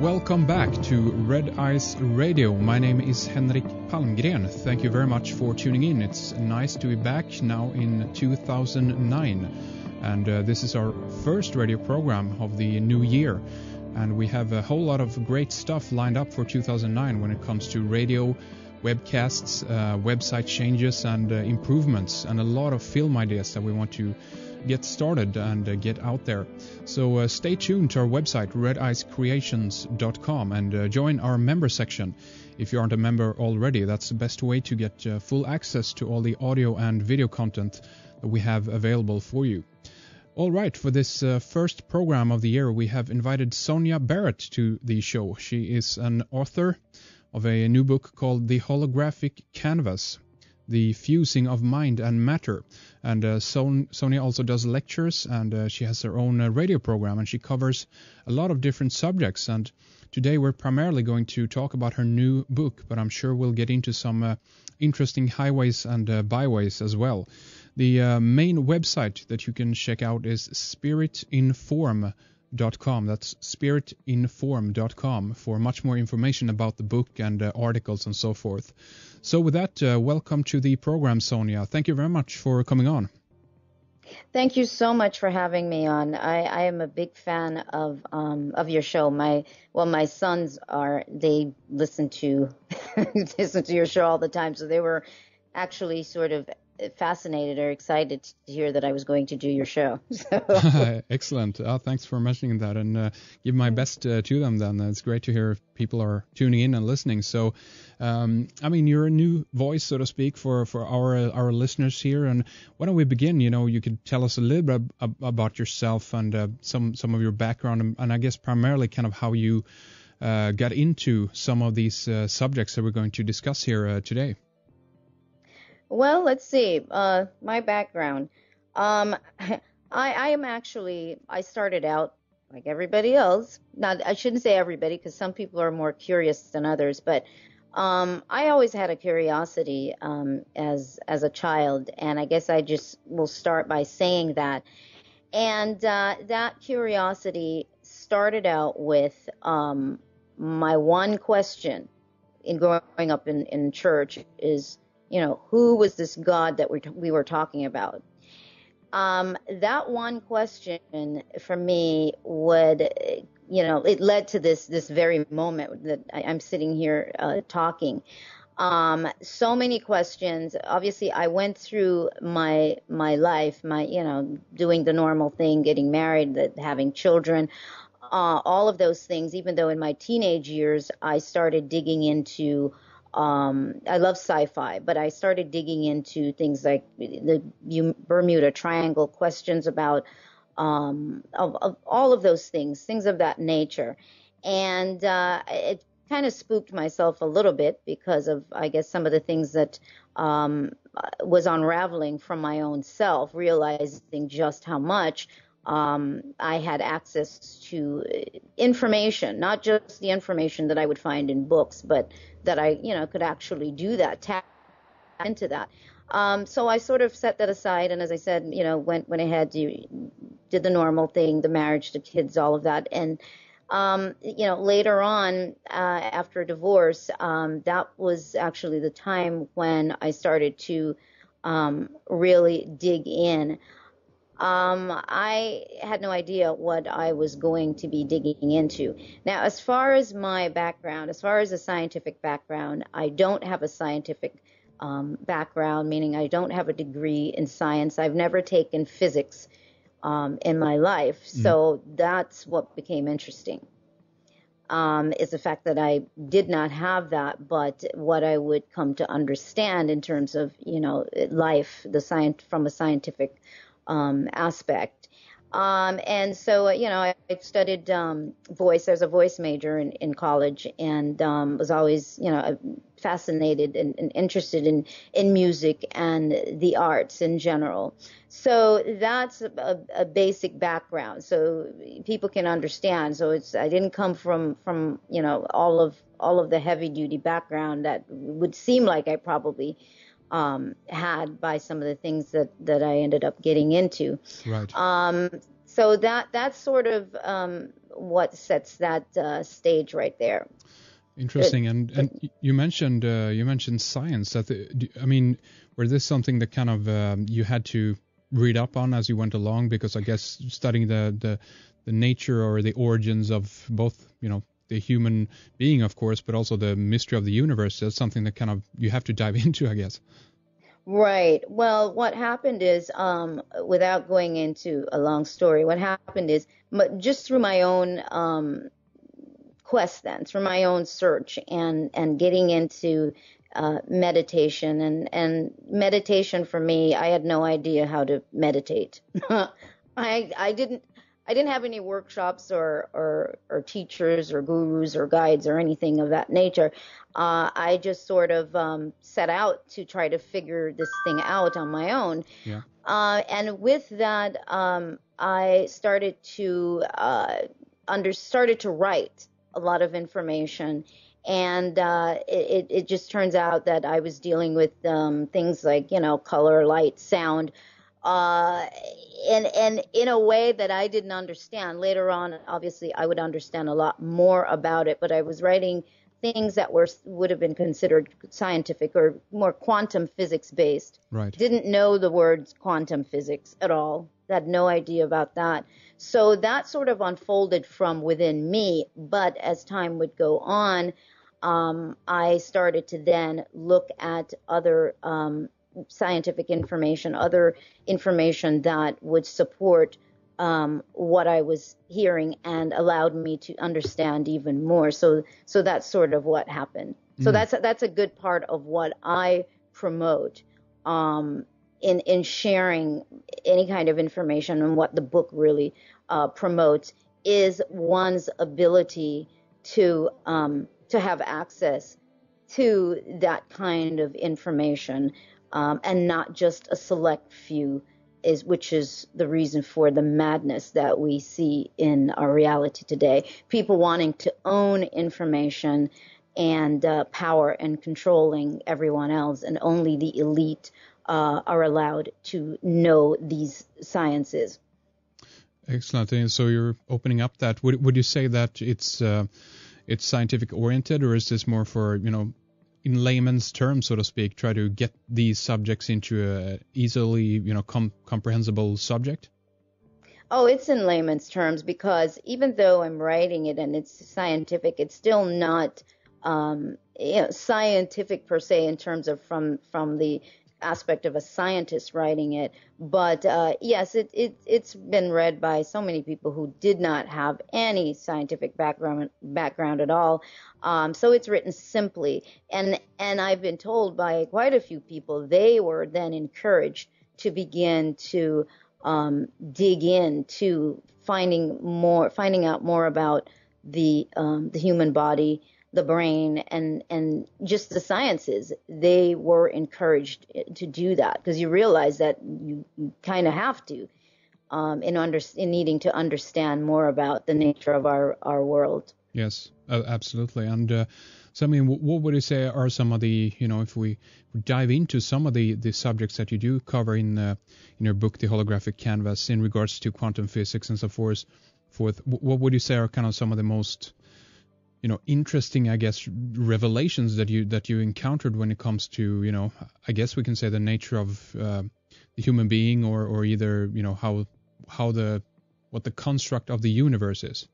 Welcome back to Red Eyes Radio. My name is Henrik Palmgren. Thank you very much for tuning in. It's nice to be back now in 2009. And this is our first radio program of the new year. And we have a whole lot of great stuff lined up for 2009 when it comes to radio, webcasts, website changes and improvements, and a lot of film ideas that we want to get started and get out there. So stay tuned to our website, redeyescreations.com, and join our member section. If you aren't a member already, that's the best way to get full access to all the audio and video content that we have available for you. All right, for this first program of the year, we have invited Sonia Barrett to the show. She is an author of a new book called The Holographic Canvas, The Fusing of Mind and Matter. And Sonia also does lectures, and she has her own radio program, and she covers a lot of different subjects. And today we're primarily going to talk about her new book, but I'm sure we'll get into some interesting highways and byways as well. The main website that you can check out is spiritinform.com. That's spiritinform.com for much more information about the book and articles and so forth. So with that, welcome to the program, Sonia. Thank you very much for coming on. Thank you so much for having me on. I am a big fan of your show. My sons they listen to listen to your show all the time, so they were actually sort of fascinated or excited to hear that I was going to do your show. So. Excellent. Thanks for mentioning that, and give my best to them then. It's great to hear people are tuning in and listening. So, you're a new voice, so to speak, for our listeners here. And why don't we begin? You could tell us a little bit about yourself and some of your background, and I guess primarily kind of how you got into some of these subjects that we're going to discuss here today. Well, let's see. My background. I started out like everybody else. Now, I shouldn't say everybody because some people are more curious than others, but I always had a curiosity as a child, and I guess I just will start by saying that. And that curiosity started out with my one question in growing up in church is, who was this God that we were talking about? That one question for me it led to this very moment that I'm sitting here talking. So many questions. Obviously, I went through my life, doing the normal thing, getting married, having children, all of those things, even though in my teenage years, I started digging into I love sci-fi, but I started digging into things like the Bermuda Triangle, questions about of all of those things of that nature. And it kind of spooked myself a little bit because of, I guess, some of the things that was unraveling from my own self, realizing just how much I had access to information, not just the information that I would find in books, but that I, could actually do that, tap into that. So I sort of set that aside, and as I said, went ahead, did the normal thing, the marriage, the kids, all of that, and later on, after divorce, that was actually the time when I started to really dig in. I had no idea what I was going to be digging into. Now, as far as my background, as far as a scientific background, I don't have a scientific background, meaning I don't have a degree in science. I've never taken physics in my life. So that's what became interesting, is the fact that I did not have that, but what I would come to understand in terms of, life, from a scientific aspect. And so, I studied voice. I was a voice major in college, and was always, fascinated and interested in music and the arts in general. So that's a basic background, so people can understand. So I didn't come from all of the heavy duty background that would seem like I probably had by some of the things that I ended up getting into. Right. So that's sort of what sets that stage right there. Interesting. And you mentioned science. I mean, were this something that kind of you had to read up on as you went along? Because I guess studying the nature or the origins of both, the human being, of course, but also the mystery of the universe, is something that kind of you have to dive into, I guess. Right. Well, what happened is, without going into a long story, what happened is just through my own quest, then through my own search and getting into meditation and meditation for me, I had no idea how to meditate. I didn't have any workshops or teachers or gurus or guides or anything of that nature. I just sort of set out to try to figure this thing out on my own. Yeah. And with that, I started to started to write a lot of information. And it just turns out that I was dealing with things like, color, light, sound, and in a way that I didn't understand. Later on, obviously, I would understand a lot more about it, but I was writing things that would have been considered scientific or more quantum physics based. Right. Didn't know the words quantum physics at all. Had no idea about that. So that sort of unfolded from within me. But as time would go on, I started to then look at other scientific information, other information that would support what I was hearing and allowed me to understand even more. So that's sort of what happened. So that's a good part of what I promote in sharing any kind of information, and what the book really promotes is one's ability to have access to that kind of information, and not just a select few, which is the reason for the madness that we see in our reality today. People wanting to own information and power and controlling everyone else, and only the elite are allowed to know these sciences. Excellent. And so you're opening up that. Would you say that it's scientific oriented, or is this more for, in layman's terms, so to speak, try to get these subjects into a easily, comprehensible subject? Oh, it's in layman's terms, because even though I'm writing it and it's scientific, it's still not scientific per se in terms of from the aspect of a scientist writing it. But yes, it's been read by so many people who did not have any scientific background at all. So it's written simply, and I've been told by quite a few people they were then encouraged to begin to dig into finding out more about the human body, the brain, and just the sciences. They were encouraged to do that, because you realize that you kind of have to in needing to understand more about the nature of our world. Yes, absolutely. And so, I mean, what would you say are some of the, if we dive into some of the subjects that you do cover in your book, The Holographic Canvas, in regards to quantum physics and so forth, what would you say are kind of some of the most interesting, I guess, revelations that you encountered when it comes to, I guess we can say the nature of the human being, or either, what the construct of the universe is?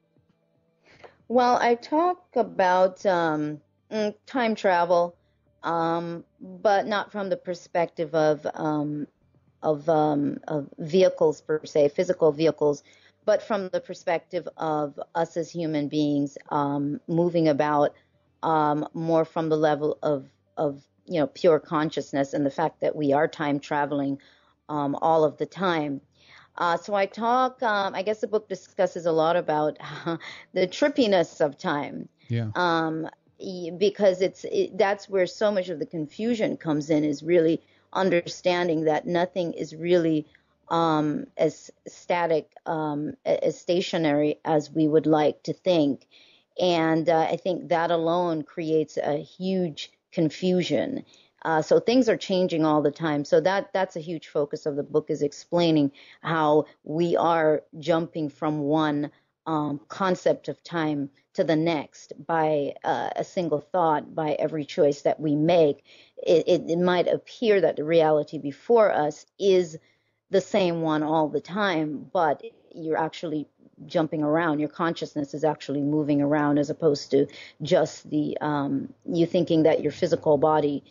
Well, I talk about time travel, but not from the perspective of vehicles per se, physical vehicles, but from the perspective of us as human beings, moving about more from the level of pure consciousness, and the fact that we are time traveling all of the time. So I talk, I guess the book discusses a lot about the trippiness of time. Yeah. Because that's where so much of the confusion comes in, is really understanding that nothing is really as static, as stationary as we would like to think. And I think that alone creates a huge confusion. So things are changing all the time. So that's a huge focus of the book, is explaining how we are jumping from one concept of time to the next by a single thought, by every choice that we make. It might appear that the reality before us is the same one all the time, but you're actually jumping around. Your consciousness is actually moving around, as opposed to just the you thinking that your physical body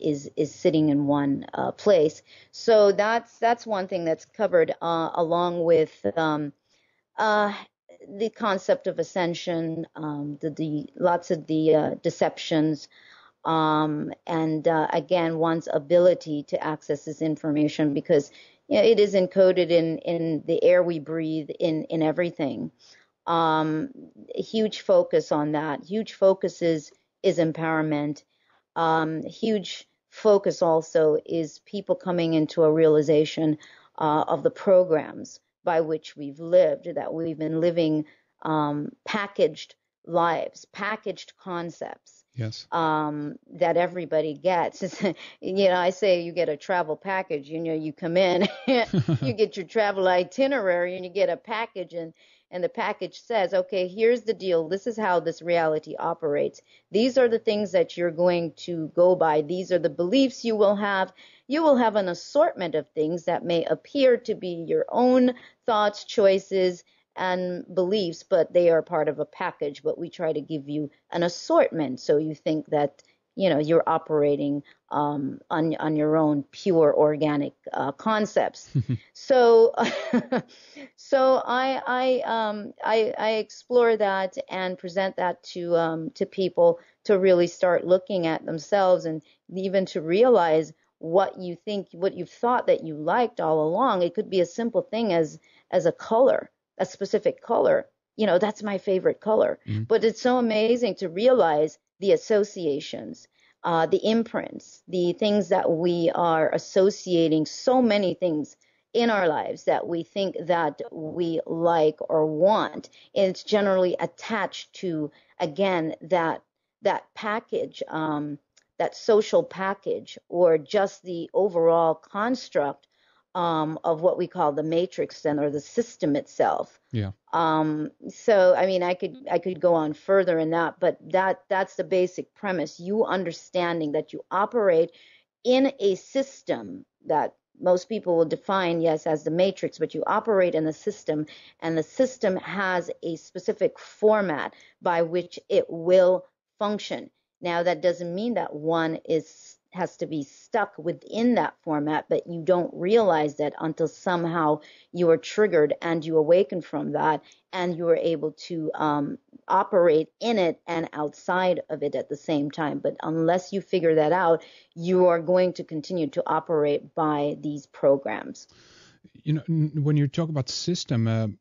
is sitting in one place. So that's one thing that's covered, along with the concept of ascension, the lots of the deceptions, and again, one's ability to access this information, because it is encoded in the air we breathe, in everything. Huge focus on that. Huge focus is empowerment. Huge focus also is people coming into a realization of the programs by which we've lived, that we've been living packaged lives, packaged concepts. Yes. That everybody gets. I say you get a travel package, you come in, you get your travel itinerary, and you get a package, and the package says, okay, here's the deal. This is how this reality operates. These are the things that you're going to go by. These are the beliefs you will have. You will have an assortment of things that may appear to be your own thoughts, choices, and beliefs, but they are part of a package. But we try to give you an assortment, so you think that you're operating on your own pure organic concepts. So I explore that and present that to people, to really start looking at themselves, and even to realize what you think, what you've thought that you liked all along. It could be a simple thing as a color, a specific color. That's my favorite color. But it's so amazing to realize the associations, the imprints, the things that we are associating, so many things in our lives that we think that we like or want. And it's generally attached to, again, that package, that social package, or just the overall construct of what we call the matrix, then, or the system itself. Yeah. So I mean, I could go on further in that, but that's the basic premise. You understanding that you operate in a system that most people will define, yes, as the matrix, but you operate in a system, and the system has a specific format by which it will function. Now, that doesn't mean that one has to be stuck within that format, but you don't realize that until somehow you are triggered and you awaken from that, and you are able to operate in it and outside of it at the same time. But unless you figure that out, you are going to continue to operate by these programs. When you talk about system, I'm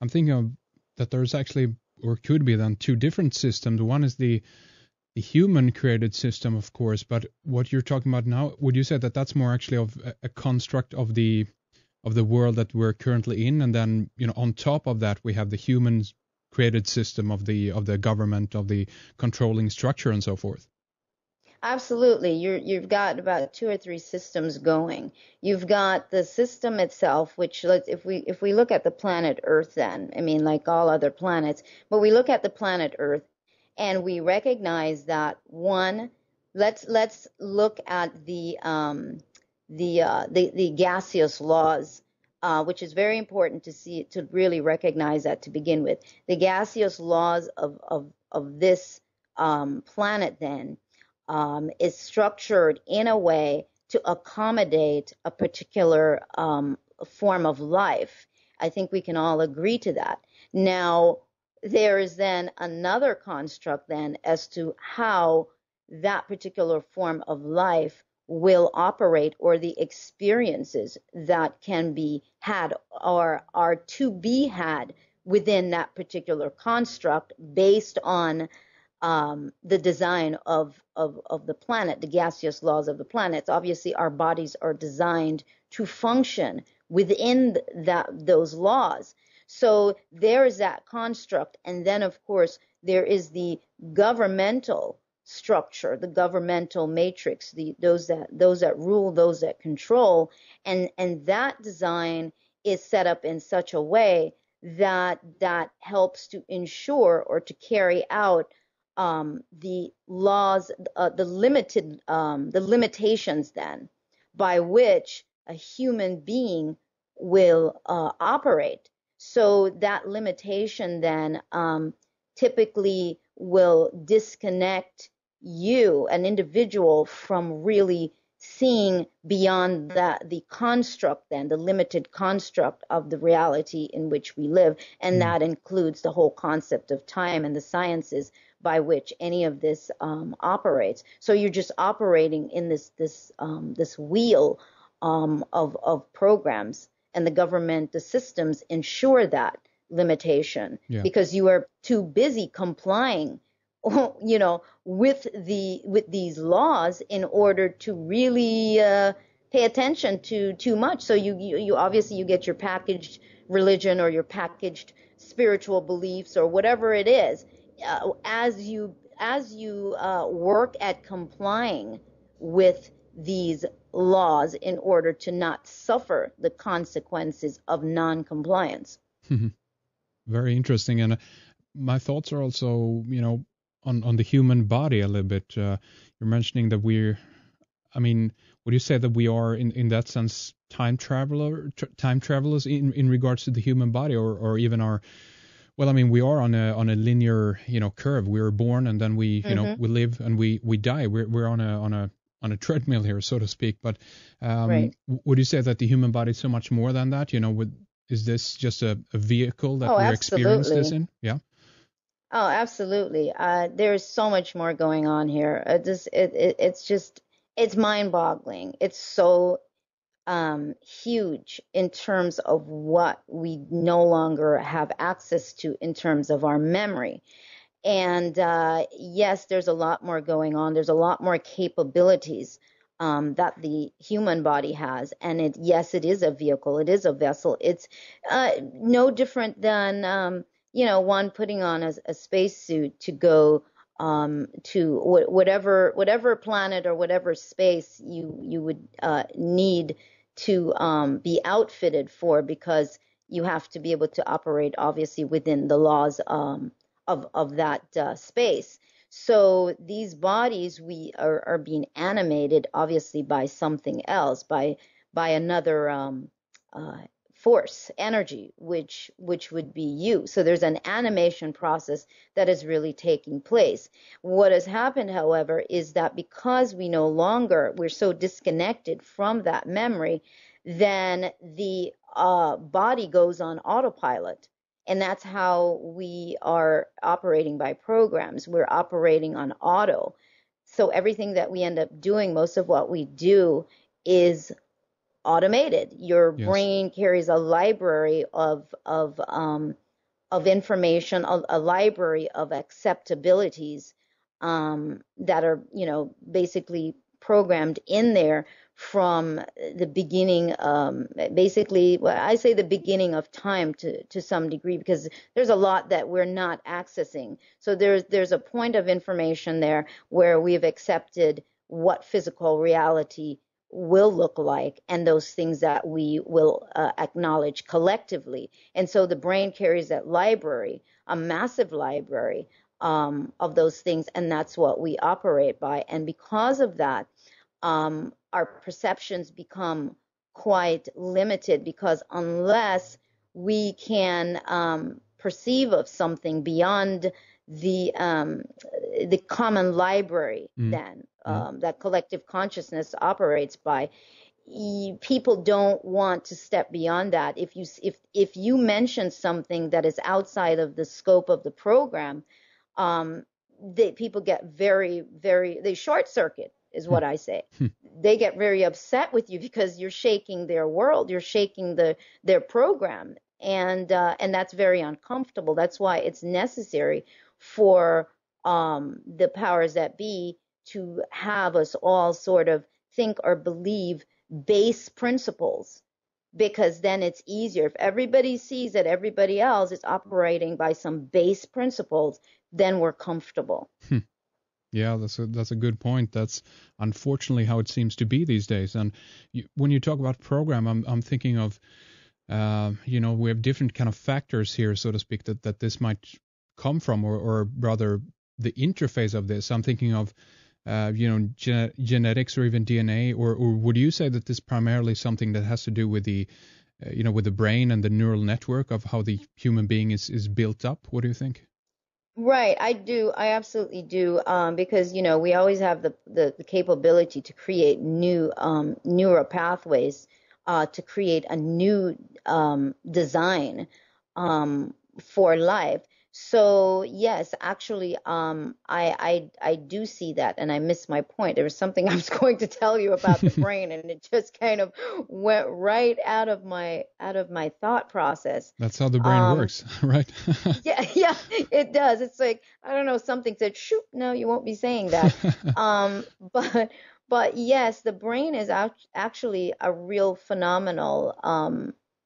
thinking of that there's actually, or could be then, two different systems. One is the human created system, of course, but what you're talking about now, would you say that that's more actually of a construct of the world that we're currently in, and then on top of that we have the human created system of the government, of the controlling structure and so forth? Absolutely. You've got about two or three systems going. You've got the system itself, which, if we look at the planet Earth, then, I mean, like all other planets, but we look at the planet Earth, and we recognize that, one, let's look at the gaseous laws, which is very important to really recognize that to begin with. The gaseous laws of this planet, then, is structured in a way to accommodate a particular form of life. I think we can all agree to that. Now, there is then another construct then as to how that particular form of life will operate, or the experiences that can be had or are to be had within that particular construct, based on the design of the planet, the gaseous laws of the planet. Obviously, our bodies are designed to function within those laws. So there is that construct. And then, of course, there is the governmental structure, the governmental matrix, those that rule, those that control. And that design is set up in such a way that helps to ensure or to carry out the laws, the limitations then by which a human being will operate. So that limitation then typically will disconnect you, an individual, from really seeing beyond the construct, then the limited construct of the reality in which we live, and that includes the whole concept of time and the sciences by which any of this operates. So you're just operating in this wheel of programs, and the government, the systems ensure that limitation because you are too busy complying, with these laws in order to really pay attention to too much. So you obviously you get your packaged religion or your packaged spiritual beliefs or whatever it is. As you work at complying with these laws in order to not suffer the consequences of non-compliance. Very interesting. And my thoughts are also, on the human body a little bit. You're mentioning that would you say that we are in that sense time travelers in regards to the human body, or even our, we are on a linear, curve. We are born and then we, we live and we die. We're on a treadmill here, so to speak. But right. Would you say that the human body is so much more than that? Is this just a vehicle that we experience this in? Yeah. Oh, absolutely. There's so much more going on here. It's mind-boggling. It's so huge in terms of what we no longer have access to in terms of our memory. And yes, there's a lot more going on. There's a lot more capabilities that the human body has. And it is a vehicle. It is a vessel. It's no different than, one putting on a spacesuit to go to whatever planet or whatever space you would need to be outfitted for, because you have to be able to operate obviously within the laws of that space. So these bodies, we are being animated obviously by something else, by another force, energy, which would be you. So there's an animation process that is really taking place. What has happened, however, is that because we're so disconnected from that memory, then the body goes on autopilot. And that's how we are operating by programs. We're operating on auto. So everything that we end up doing, most of what we do is automated. Your brain carries a library of information, a library of acceptabilities that are, basically programmed in there from the beginning, I say the beginning of time to some degree, because there's a lot that we're not accessing. So there's a point of information there where we've accepted what physical reality will look like, and those things that we will acknowledge collectively. And so the brain carries that library, a massive library of those things, and that's what we operate by. And because of that, our perceptions become quite limited, because unless we can perceive of something beyond the common library, then that collective consciousness operates by, people don't want to step beyond that. If you mention something that is outside of the scope of the program, people get very, very, they short circuit, is what I say. They get very upset with you because you're shaking their world, you're shaking their program, and that's very uncomfortable. That's why it's necessary for the powers that be to have us all sort of think or believe base principles, because then it's easier. If everybody sees that everybody else is operating by some base principles, then we're comfortable. Yeah, that's a good point. That's unfortunately how it seems to be these days. And when you talk about program, I'm thinking of we have different kind of factors here, so to speak, that this might come from, or rather the interface of this. I'm thinking of, genetics or even DNA, or would you say that this primarily something that has to do with the, with the brain and the neural network of how the human being is built up? What do you think? Right, I do. I absolutely do. Because, we always have the capability to create new neural pathways, to create a new design for life. So yes, actually, I do see that, and I missed my point. There was something I was going to tell you about the brain, and it just kind of went right out of my thought process. That's how the brain Um, works, right? yeah, yeah, it does. It's like, I don't know, something said, shoot, no, you won't be saying that. Um, but but yes, the brain is actually a real phenomenal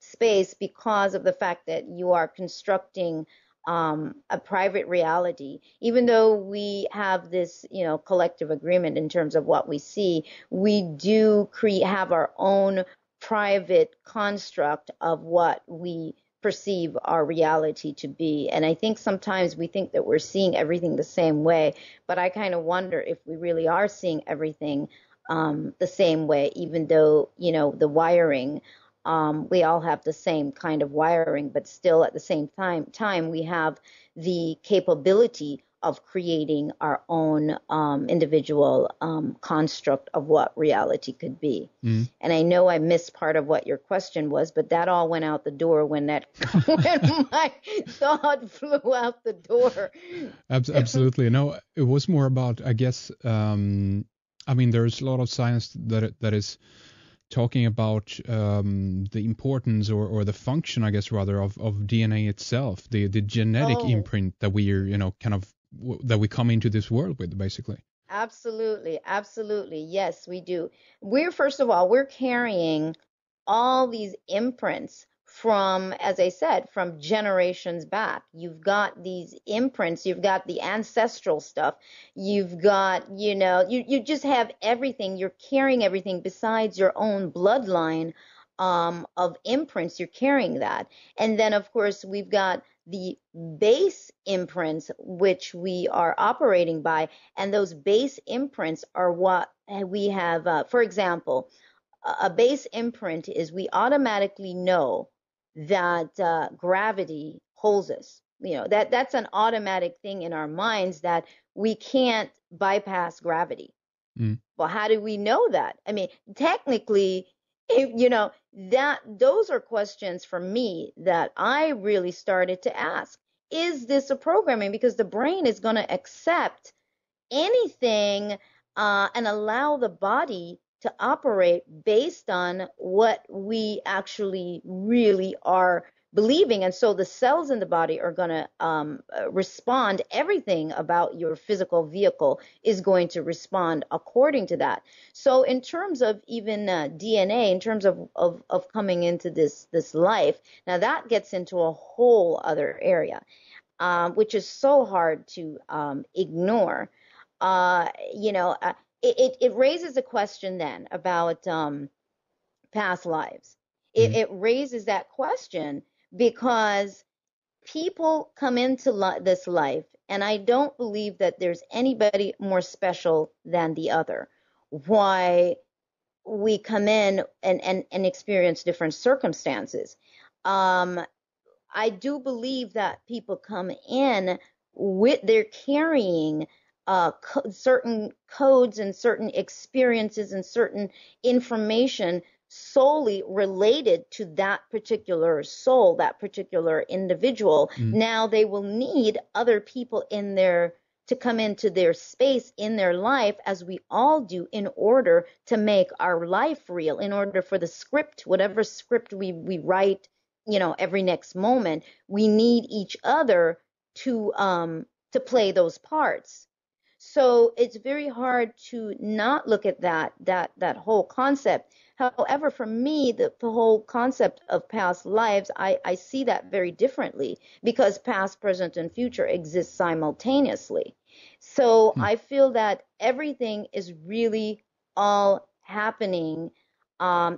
space because of the fact that you are constructing a private reality. Even though we have this, collective agreement in terms of what we see, we do have our own private construct of what we perceive our reality to be. And I think sometimes we think that we're seeing everything the same way, but I kind of wonder if we really are seeing everything the same way, even though, the wiring, we all have the same kind of wiring, but still at the same time we have the capability of creating our own individual construct of what reality could be. Mm. And I know I missed part of what your question was, but that all went out the door when when my thought flew out the door. Absolutely. No, it was more about, I guess, there's a lot of science that is talking about the importance or the function, I guess, rather, of DNA itself, the genetic Oh, imprint that we are, that we come into this world with, basically. absolutely, absolutely. Yes, we do. First of all, we're carrying all these imprints from, as I said, from generations back. You've got these imprints, you've got the ancestral stuff, you've got, you just have everything. You're carrying everything besides your own bloodline of imprints. You're carrying that. And then, of course, we've got the base imprints, which we are operating by. And those base imprints are what we have, for example, a base imprint is we automatically know that gravity holds us. That's an automatic thing in our minds that we can't bypass gravity. Mm. Well, how do we know that? I mean, technically, that those are questions for me that I really started to ask. Is this a programming? Because the brain is going to accept anything and allow the body to operate based on what we actually really are believing. And so the cells in the body are going to respond. Everything about your physical vehicle is going to respond according to that. So in terms of even DNA, in terms of coming into this life, now that gets into a whole other area, which is so hard to ignore. uh, you know, uh, it raises a question then about past lives. It, Mm. it raises that question because people come into this life, and I don't believe that there's anybody more special than the other. Why we come in and experience different circumstances. Um, I do believe that people come in with they're carrying certain codes and certain experiences and certain information solely related to that particular soul, that particular individual. Mm. Now they will need other people in their to come into their space in their life, as we all do, in order to make our life real, in order for the script, whatever script we write, every next moment, we need each other to play those parts. So it's very hard to not look at that whole concept. However, for me, the whole concept of past lives, I see that very differently, because past, present, and future exist simultaneously. So Hmm. I feel that everything is really all happening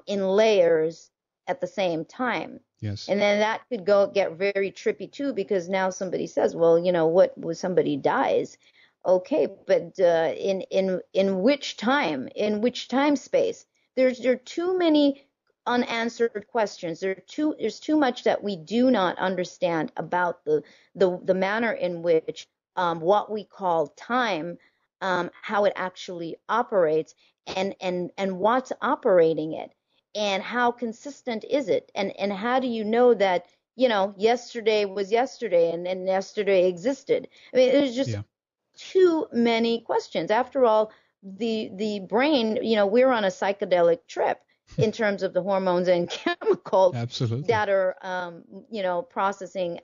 in layers, at the same time. Yes. And then that could get very trippy too, because now somebody says, well, what was somebody dies? Okay, but in which time? In which time space? There are too many unanswered questions. There's too much that we do not understand about the manner in which what we call time, how it actually operates, and what's operating it, and how consistent is it, and how do you know that yesterday was yesterday, and yesterday existed? I mean, there's just too many questions. After all, the brain, we're on a psychedelic trip in terms of the hormones and chemicals Absolutely. that are processing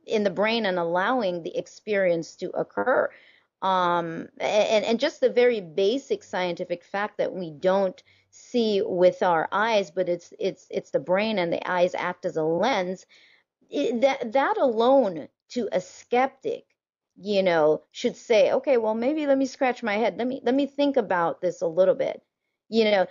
in the brain and allowing the experience to occur. And just the very basic scientific fact that we don't see with our eyes, but it's the brain, and the eyes act as a lens. That alone, to a skeptic, should say, okay, well, maybe let me scratch my head. Let me think about this a little bit.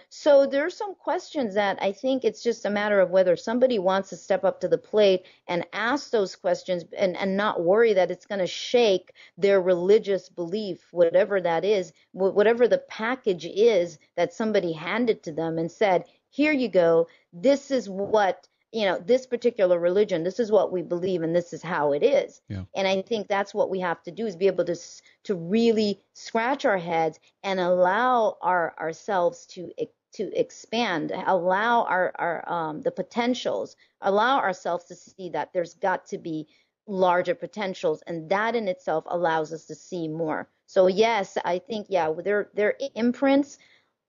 So there are some questions that I think it's just a matter of whether somebody wants to step up to the plate and ask those questions, and not worry that it's going to shake their religious belief, whatever that is, whatever the package is that somebody handed to them and said, here you go. This is what, this particular religion, this is what we believe, and this is how it is. Yeah. And I think that's what we have to do, is be able to really scratch our heads and allow ourselves to expand, allow our the potentials, allow ourselves to see that there's got to be larger potentials, and that in itself allows us to see more. So yes, I think, there are imprints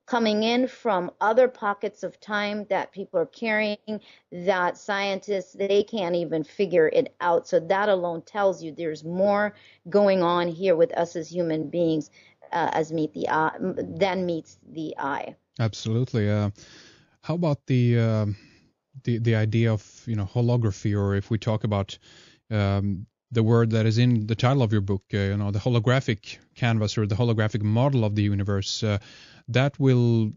coming in from other pockets of time that people are carrying, that scientists, they can't even figure it out. So that alone tells you there's more going on here with us as human beings than meets the eye. Absolutely. How about the idea of holography, or if we talk about the word that is in the title of your book, the holographic canvas, or the holographic model of the universe, that will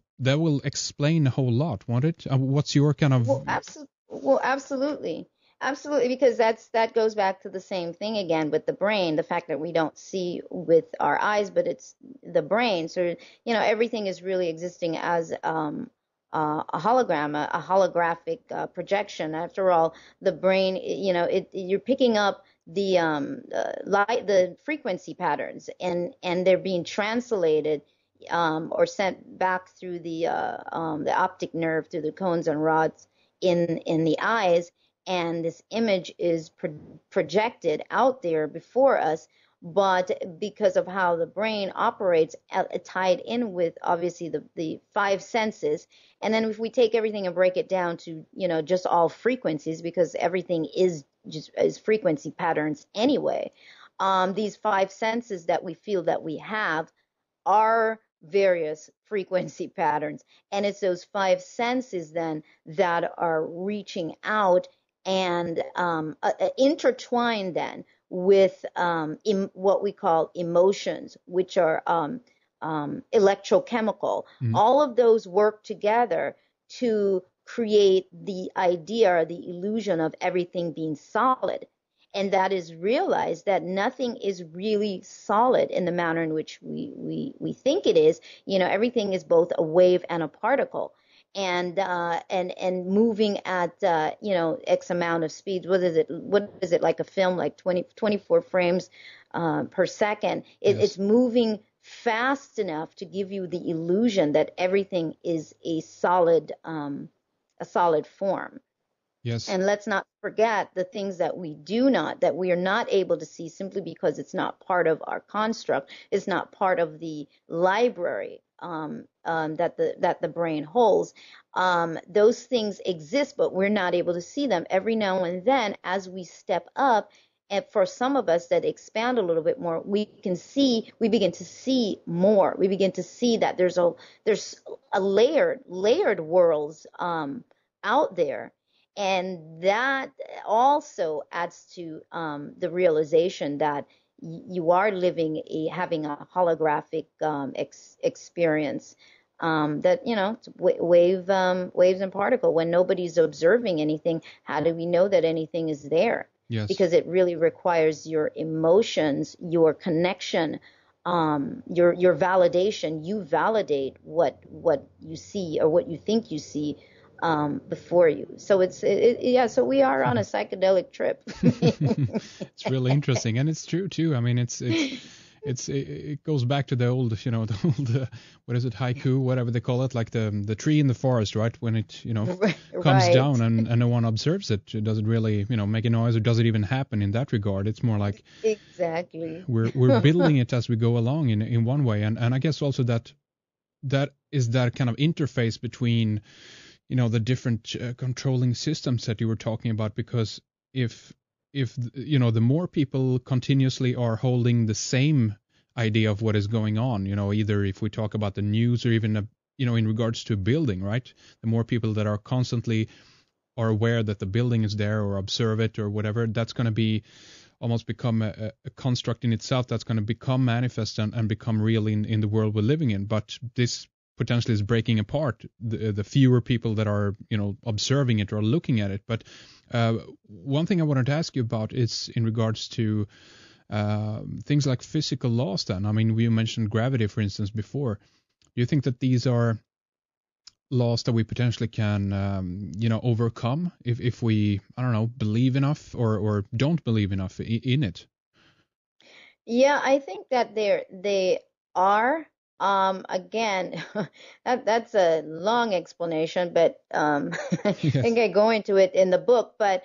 explain a whole lot, won't it? What's your kind of? Well, absolutely, because that goes back to the same thing again with the brain, the fact that we don't see with our eyes, but it's the brain. So everything is really existing as a hologram, a holographic projection. After all, the brain, you're picking up the the frequency patterns, and they're being translated or sent back through the optic nerve, through the cones and rods in the eyes, and this image is projected out there before us. But because of how the brain operates, tied in with obviously the five senses, and then if we take everything and break it down to just all frequencies, because everything is frequency patterns anyway, these five senses that we feel that we have are various frequency patterns, and it's those five senses then that are reaching out and intertwined then with what we call emotions, which are electrochemical. Mm-hmm. All of those work together to create the idea or the illusion of everything being solid. And that is realized that nothing is really solid in the manner in which we think it is. Everything is both a wave and a particle, and moving at X amount of speed. What is it like a film, like 24 frames per second? It's moving fast enough to give you the illusion that everything is a solid form. Yes. And let's not forget the things that we are not able to see, simply because it's not part of our construct. It's not part of the library that the brain holds. Those things exist, but we're not able to see them. Every now and then, as we step up, and for some of us that expand a little bit more, we begin to see more. We begin to see that there's a layered worlds out there. And that also adds to the realization that you are having a holographic experience. that, it's waves and particle. When nobody's observing anything, how do we know that anything is there? Yes. Because it really requires your emotions, your connection, your validation. You validate what you see or what you think you see before you. So yeah. So we are on a psychedelic trip. It's really interesting, and it's true too. I mean, it goes back to the old, the old what is it, haiku, whatever they call it, like the tree in the forest, right? When it comes Right. down and no one observes it, does it really make a noise, or does it even happen in that regard? It's more like Exactly. we're building it as we go along in one way, and I guess also that is that kind of interface between the different controlling systems that you were talking about, because if the more people continuously are holding the same idea of what is going on, either if we talk about the news or even in regards to building, right, the more people that are constantly are aware that the building is there or observe it or whatever, that's going to be almost become a construct in itself that's going to become manifest and become real in the world we're living in. But this potentially is breaking apart the fewer people that are observing it or looking at it. But one thing I wanted to ask you about is in regards to things like physical laws. Then, I mean, we mentioned gravity, for instance, before. Do you think that these are laws that we potentially can overcome if we, I don't know, believe enough or don't believe enough in it? Yeah, I think that they are. Again, that's a long explanation, but I Yes. think I go into it in the book. But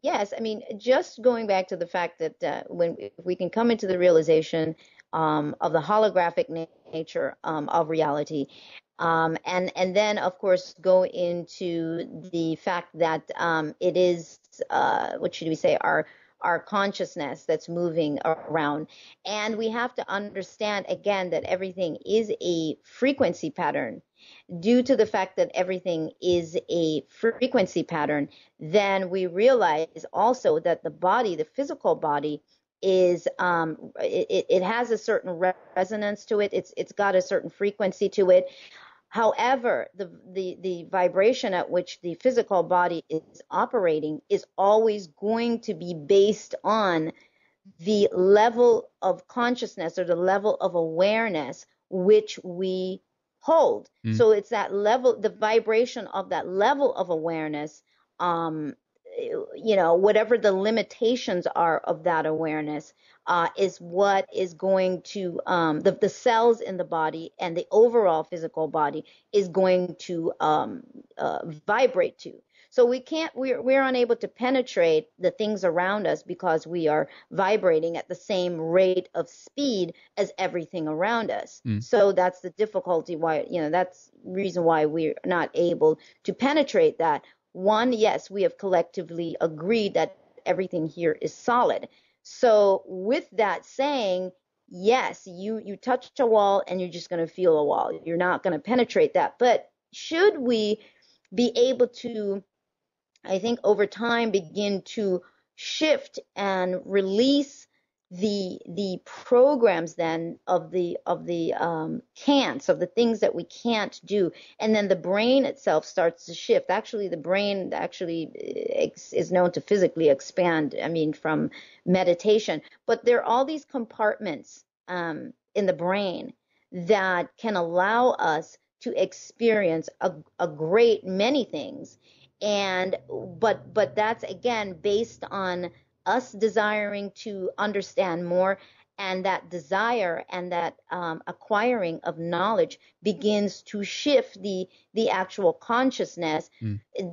yes, I mean, just going back to the fact that if we can come into the realization of the holographic nature of reality, and then of course go into the fact that it is what should we say, our consciousness that's moving around. And we have to understand again that everything is a frequency pattern. Due to the fact that everything is a frequency pattern, then we realize also that the body, the physical body, is it has a certain resonance to it. It's got a certain frequency to it. However, the vibration at which the physical body is operating is always going to be based on the level of consciousness or the level of awareness which we hold. Mm. So it's that level, the vibration of that level of awareness, um, whatever the limitations are of that awareness, is what is going to, the cells in the body and the overall physical body is going to vibrate to. So we're unable to penetrate the things around us because we are vibrating at the same rate of speed as everything around us. So that's the difficulty why, that's the reason why we're not able to penetrate that. One, yes, we have collectively agreed that everything here is solid. So with that saying, yes, you touch a wall and you're just going to feel a wall. You're not going to penetrate that. But should we be able to, I think, over time begin to shift and release the programs then of the can'ts, of the things that we can't do, and then the brain itself starts to shift. Actually, the brain actually is known to physically expand, I mean, from meditation. But there are all these compartments in the brain that can allow us to experience a great many things. And but that's again based on us desiring to understand more, and that desire and that acquiring of knowledge begins to shift the actual consciousness.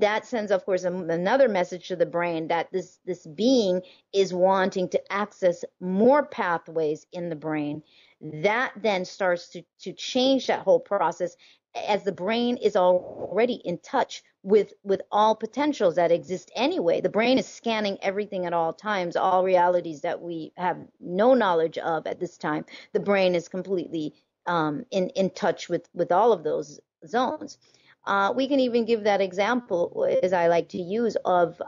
That sends, of course, another message to the brain that this being is wanting to access more pathways in the brain. That then starts to change that whole process, as the brain is already in touch with all potentials that exist anyway. The brain is scanning everything at all times, all realities that we have no knowledge of at this time. The brain is completely in touch with all of those zones. We can even give that example, as I like to use, of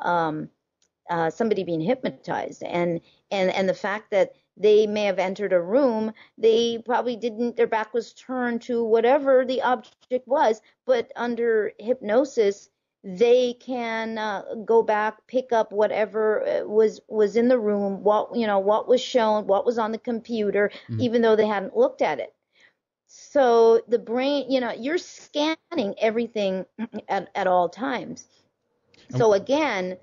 somebody being hypnotized, and the fact that They may have entered a room. They probably didn't, their back was turned to whatever the object was, but under hypnosis, they can go back, pick up whatever was in the room, what was shown, what was on the computer, even though they hadn't looked at it. So the brain, you're scanning everything at all times. So again,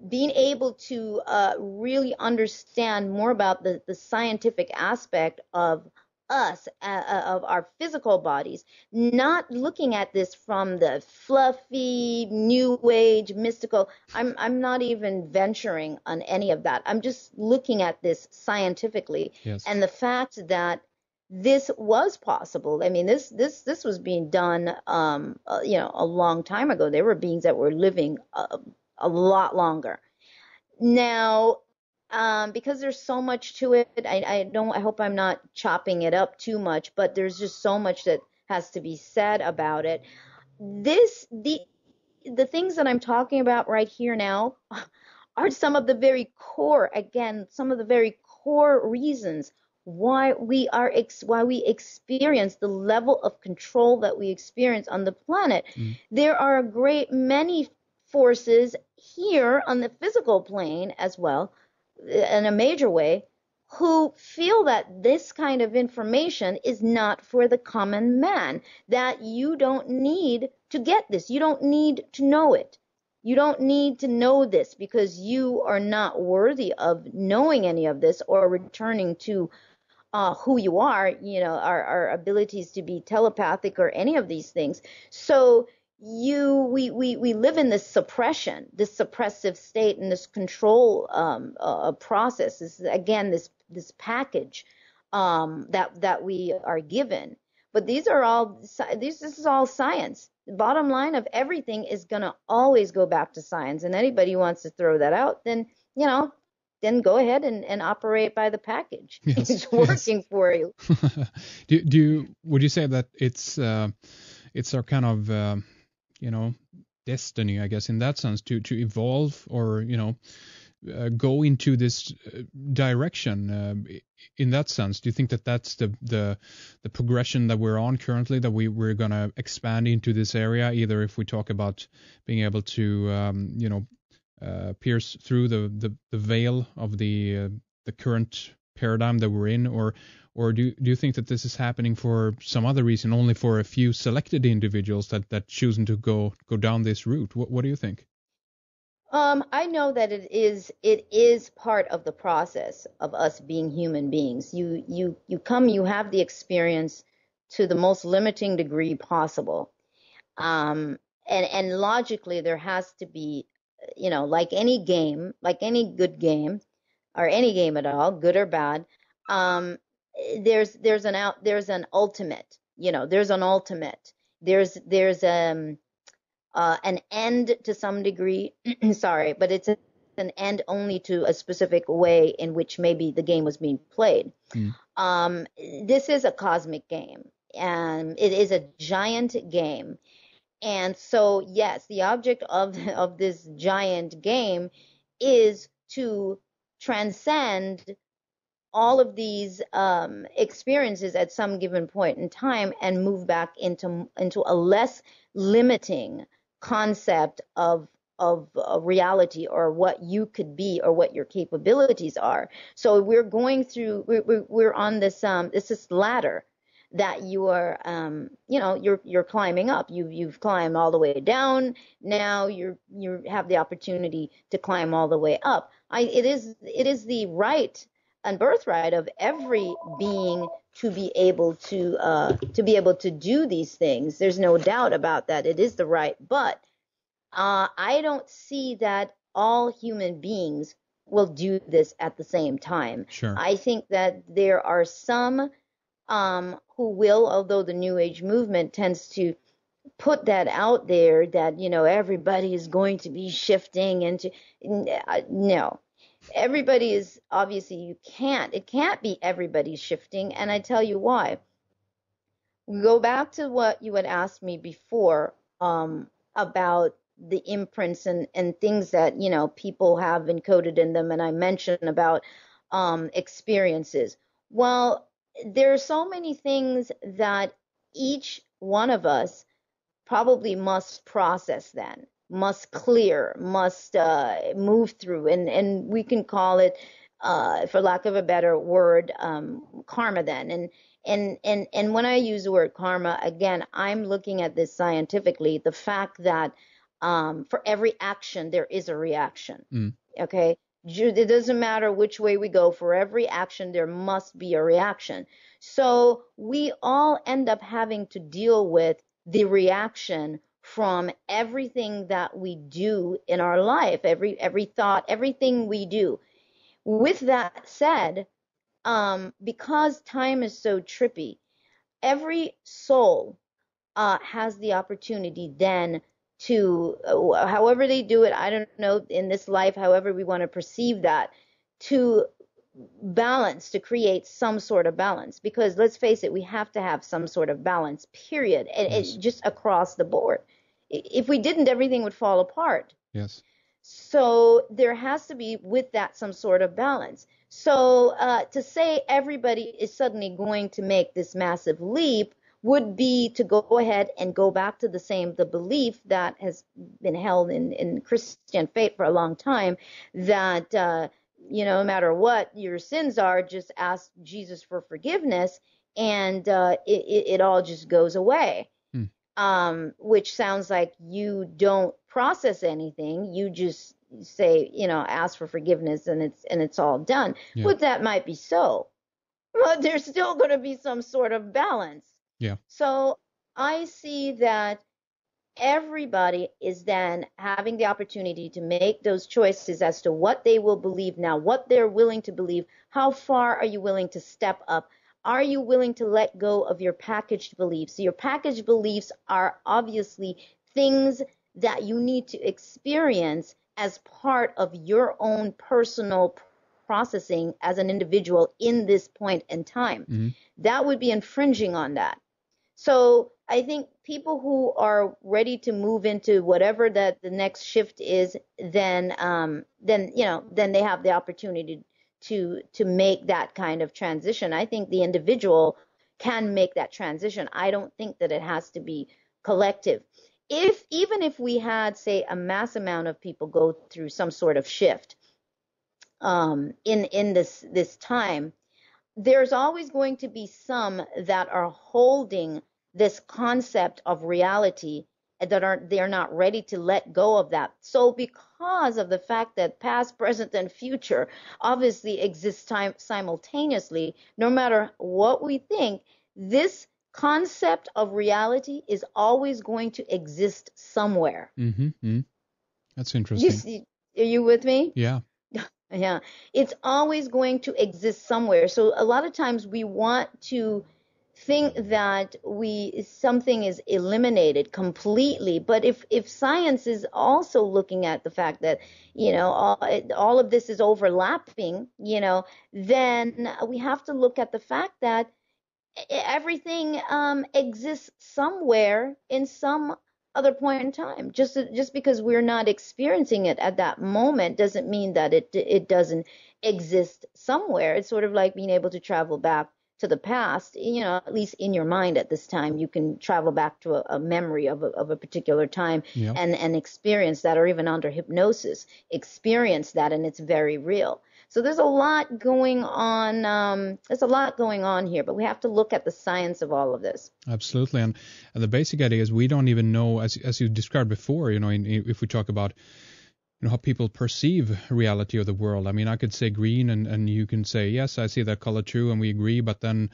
being able to really understand more about the scientific aspect of us, of our physical bodies, not looking at this from the fluffy, new age, mystical. I'm not even venturing on any of that. I'm just looking at this scientifically. Yes. And the fact that this was possible. I mean, this was being done, a long time ago. There were beings that were living a lot longer. Now, because there's so much to it, I hope I'm not chopping it up too much, but there's just so much that has to be said about it. The things that I'm talking about right here now are some of the very core reasons why we experience the level of control that we experience on the planet. There are a great many forces here on the physical plane as well, in a major way, who feel that this kind of information is not for the common man, that you don't need to get this. You don't need to know it. You don't need to know this because you are not worthy of knowing any of this or returning to who you are, our abilities to be telepathic or any of these things. So we live in this suppression, this suppressive state, and this control process. This is, again, this package that we are given. But this is all science. The bottom line of everything is going to always go back to science. And anybody who wants to throw that out, then then go ahead and operate by the package. Yes, it's working for you. Would you say that it's our kind of destiny, I guess, in that sense, to evolve or go into this direction? In that sense, do you think that that's the progression that we're on currently, that we're going to expand into this area, either if we talk about being able to pierce through the veil of the current paradigm that we're in, or do you think that this is happening for some other reason, only for a few selected individuals that choosing to go down this route? What do you think? I know that it is part of the process of us being human beings. You have the experience to the most limiting degree possible, and logically there has to be, like any game, like any good game, or any game at all, good or bad, there's an ultimate, there's an ultimate, there's an end to some degree. Sorry, but it's an end only to a specific way in which maybe the game was being played. This is a cosmic game, and it is a giant game. And so, yes, the object of this giant game is to transcend all of these experiences at some given point in time and move back into a less limiting concept of a reality, or what you could be, or what your capabilities are. So we're going through, we're on this ladder that you are, you're climbing up. You've climbed all the way down. Now you have the opportunity to climb all the way up. It is the right and birthright of every being to be able to do these things. There's no doubt about that. It is the right, but I don't see that all human beings will do this at the same time. Sure. I think that there are some who will, although the New Age movement tends to put that out there, that everybody is going to be shifting into. No. Everybody is, obviously it can't be everybody shifting, and I tell you why. We go back to what you had asked me before about the imprints and things that people have encoded in them, and I mentioned about experiences. Well, there are so many things that each one of us probably must process then, must clear, must move through, and we can call it, for lack of a better word, karma then. And when I use the word karma, again, I'm looking at this scientifically, the fact that for every action there is a reaction. Okay, it doesn't matter which way we go. For every action there must be a reaction. So we all end up having to deal with the reaction from everything that we do in our life, every thought, everything we do. With that said, because time is so trippy, every soul has the opportunity then to, however they do it, I don't know, in this life, however we want to perceive that, to balance, to create some sort of balance. Because let's face it, we have to have some sort of balance, period, and Yes. just across the board. If we didn't, everything would fall apart. Yes. So there has to be with that some sort of balance. So to say everybody is suddenly going to make this massive leap would be to go ahead and go back to the belief that has been held in Christian faith for a long time, that no matter what your sins are, just ask Jesus for forgiveness, and it all just goes away. Which sounds like you don't process anything. You just say, ask for forgiveness, and it's all done. Yeah. But that might be so. But there's still going to be some sort of balance. Yeah. So I see that everybody is then having the opportunity to make those choices as to what they will believe now, what they're willing to believe. How far are you willing to step up? Are you willing to let go of your packaged beliefs? Your packaged beliefs are obviously things that you need to experience as part of your own personal processing as an individual in this point in time. That would be infringing on that. So I think people who are ready to move into whatever that the next shift is, then they have the opportunity to make that kind of transition. I think the individual can make that transition. I don't think that it has to be collective. Even if we had, say, a mass amount of people go through some sort of shift in this time, there's always going to be some that are holding this concept of reality that they're not ready to let go of that. So because of the fact that past, present, and future obviously exist simultaneously, no matter what we think, this concept of reality is always going to exist somewhere. That's interesting. Are you with me? Yeah. Yeah, it's always going to exist somewhere. So a lot of times we want to think that something is eliminated completely, but if science is also looking at the fact that all of this is overlapping, then we have to look at the fact that everything exists somewhere in some other point in time. Just because we're not experiencing it at that moment doesn't mean that it doesn't exist somewhere. It's sort of like being able to travel back to the past. At least in your mind at this time, you can travel back to a memory of a particular time. Yeah. and experience that, or even under hypnosis, experience that, and it's very real. So there's a lot going on. There's a lot going on here, but we have to look at the science of all of this. Absolutely, and the basic idea is we don't even know, as you described before. If we talk about how people perceive reality of the world. I mean, I could say green, and you can say yes, I see that color too, and we agree. But then,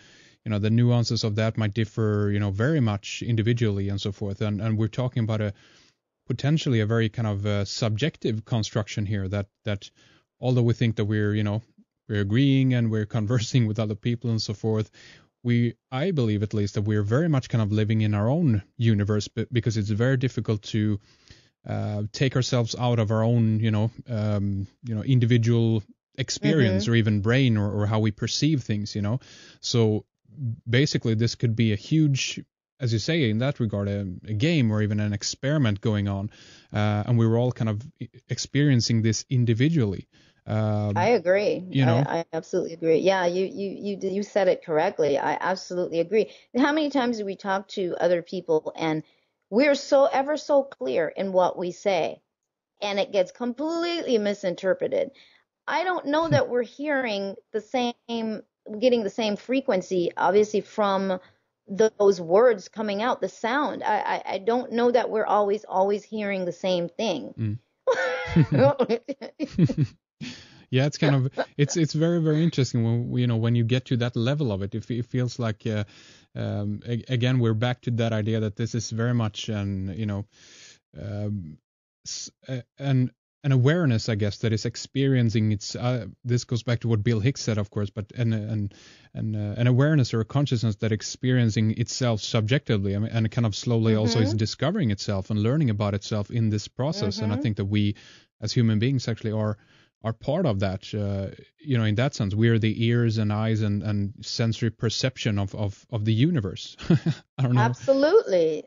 the nuances of that might differ, very much individually and so forth. And we're talking about potentially a very kind of subjective construction here that. Although we think that we're agreeing and we're conversing with other people and so forth, I believe at least that we're very much kind of living in our own universe, because it's very difficult to take ourselves out of our own, individual experience or even brain or how we perceive things, So basically, this could be a huge, as you say, in that regard, a game or even an experiment going on, and we were all kind of experiencing this individually. I agree. You know? I absolutely agree. Yeah, you said it correctly. I absolutely agree. How many times do we talk to other people and we're ever so clear in what we say, and it gets completely misinterpreted? I don't know that we're hearing getting the same frequency, obviously, from those words coming out, the sound. I don't know that we're always hearing the same thing. Yeah, it's kind of it's very, very interesting when you get to that level of it. It feels like again, we're back to that idea that this is very much an an awareness, I guess, that is experiencing its. This goes back to what Bill Hicks said, of course, but an awareness or a consciousness that experiencing itself subjectively, and kind of slowly also is discovering itself and learning about itself in this process. And I think that we, as human beings, actually are part of that. In that sense, we are the ears and eyes and sensory perception of the universe. I don't know. Absolutely,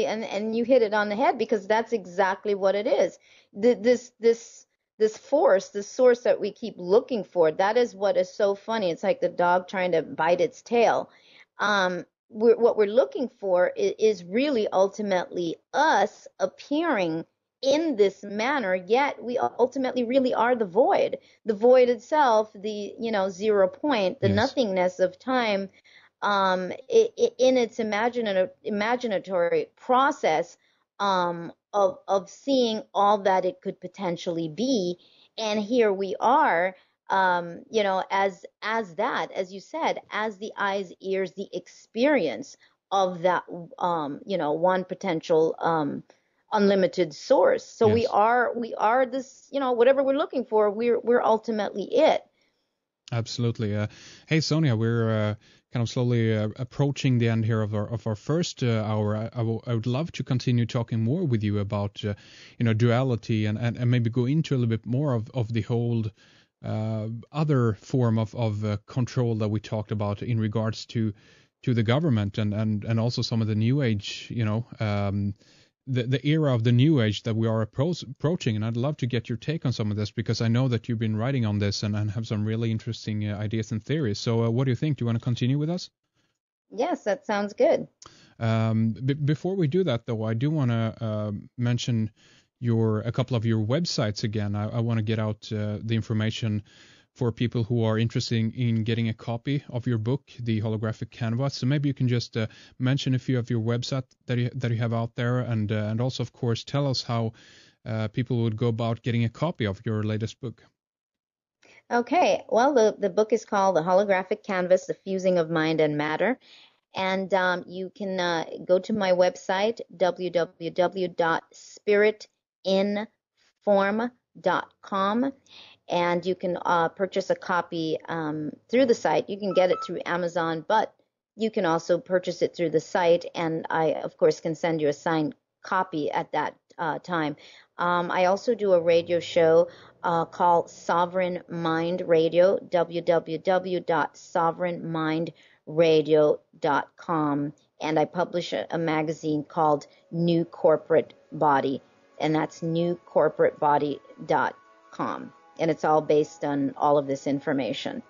and you hit it on the head, because that's exactly what it is. This force, this source that we keep looking for, that is what is so funny. It's like the dog trying to bite its tail. What we're looking for is really ultimately us appearing in this manner, yet we ultimately really are the void itself, the 0 point, the nothingness of time, in its imaginatory process of seeing all that it could potentially be. And here we are, as that, as you said, as the eyes, ears, the experience of that, one potential unlimited source. So we are this, whatever we're looking for, we're ultimately it. Absolutely. Hey, Sonia, we're kind of slowly approaching the end here of our first hour. I would love to continue talking more with you about duality and maybe go into a little bit more of the whole other form of control that we talked about in regards to the government and also some of the new age, the era of the new age that we are approaching. And I'd love to get your take on some of this, because I know that you've been writing on this and have some really interesting ideas and theories. So what do you think? Do you want to continue with us? Yes, that sounds good. Before we do that, though, I do want to mention a couple of your websites again. I want to get out the information for people who are interested in getting a copy of your book, The Holographic Canvas. So maybe you can just mention a few of your websites that you have out there, and also, of course, tell us how people would go about getting a copy of your latest book. Okay, well, the book is called The Holographic Canvas, The Fusing of Mind and Matter. And you can go to my website, www.spiritinform.com. And you can purchase a copy through the site. You can get it through Amazon, but you can also purchase it through the site. And I, of course, can send you a signed copy at that time. I also do a radio show called Sovereign Mind Radio, www.sovereignmindradio.com. And I publish a magazine called New Corporate Body, and that's newcorporatebody.com. And it's all based on all of this information.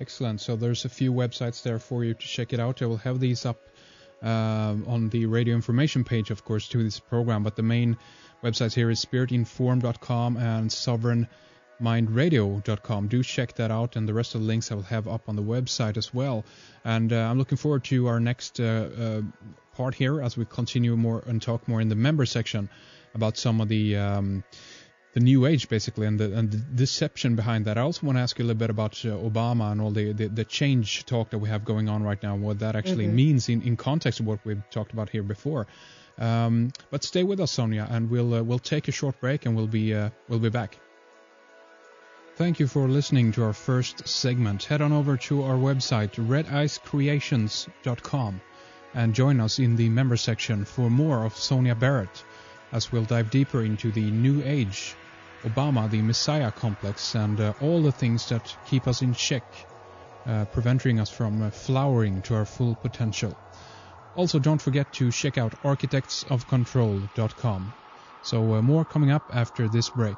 Excellent. So there's a few websites there for you to check it out. I will have these up on the radio information page, of course, to this program. But the main websites here is spiritinform.com and sovereignmindradio.com. Do check that out, and the rest of the links I will have up on the website as well. And I'm looking forward to our next part here as we continue more and talk more in the member section about some of the new age, basically, and the deception behind that. I also want to ask you a little bit about Obama and all the change talk that we have going on right now, and what that actually means in context of what we've talked about here before. But stay with us, Sonia, and we'll take a short break, and we'll be back. Thank you for listening to our first segment. Head on over to our website, redicecreations.com, and join us in the member section for more of Sonia Barrett, as we'll dive deeper into the New Age, Obama, the Messiah complex, and all the things that keep us in check, preventing us from flowering to our full potential. Also, don't forget to check out architectsofcontrol.com. So more coming up after this break.